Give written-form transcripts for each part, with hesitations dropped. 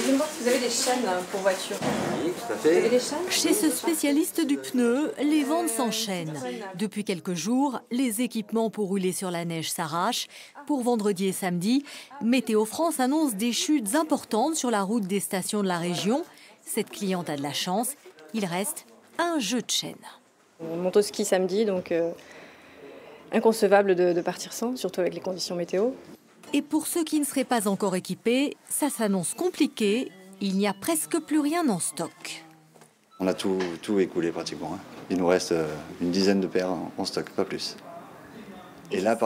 Je me voir si vous avez des chaînes pour voiture. Oui, tout à Vous avez fait. des chaînes? Chez ce spécialiste du pneu, les ventes s'enchaînent. Depuis quelques jours, les équipements pour rouler sur la neige s'arrachent. Pour vendredi et samedi, Météo France annonce des chutes importantes sur la route des stations de la région. Cette cliente a de la chance, il reste un jeu de chaînes. On monte au ski samedi, donc inconcevable de partir sans, surtout avec les conditions météo. Et pour ceux qui ne seraient pas encore équipés, ça s'annonce compliqué. Il n'y a presque plus rien en stock. On a tout écoulé pratiquement. Il nous reste une dizaine de paires en stock, pas plus. Et là,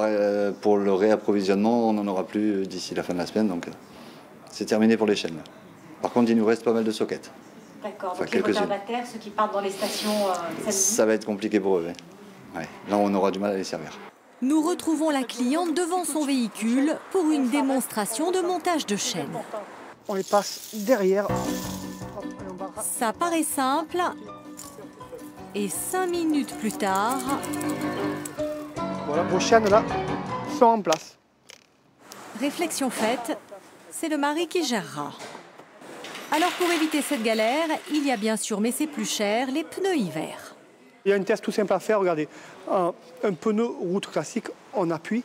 pour le réapprovisionnement, on n'en aura plus d'ici la fin de la semaine, donc c'est terminé pour les chaînes. Par contre, il nous reste pas mal de sockets. D'accord, Enfin, donc les retardataires, ceux qui partent dans les stations samedi. Ça va être compliqué pour eux. Ouais. Là, on aura du mal à les servir. Nous retrouvons la cliente devant son véhicule pour une démonstration de montage de chaînes. On les passe derrière. Ça paraît simple. Et 5 minutes plus tard, Voilà, vos chaînes là sont en place. réflexion faite, c'est le mari qui gérera. Alors pour éviter cette galère, il y a bien sûr, mais c'est plus cher, les pneus hiver. Il y a un test tout simple à faire, regardez. Un pneu route classique, on appuie.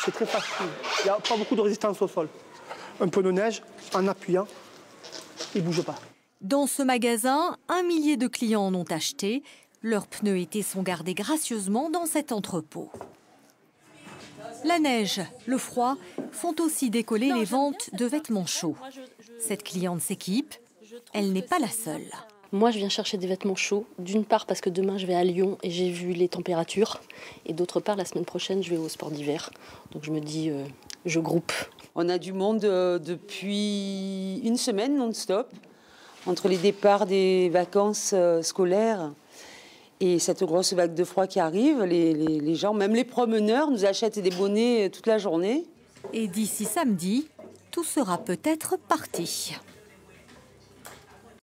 C'est très facile. Il n'y a pas beaucoup de résistance au sol. Un pneu neige, en appuyant, il ne bouge pas. Dans ce magasin, 1 millier de clients en ont acheté. Leurs pneus été sont gardés gracieusement dans cet entrepôt. La neige, le froid font aussi décoller les ventes de vêtements chauds. Cette cliente s'équipe, elle n'est pas la seule. Moi, je viens chercher des vêtements chauds, d'une part parce que demain, je vais à Lyon et j'ai vu les températures. Et d'autre part, la semaine prochaine, je vais au sport d'hiver. Donc je me dis, je groupe. On a du monde depuis une semaine non-stop, entre les départs des vacances scolaires et cette grosse vague de froid qui arrive. Les gens, même les promeneurs, nous achètent des bonnets toute la journée. Et d'ici samedi, tout sera peut-être parti.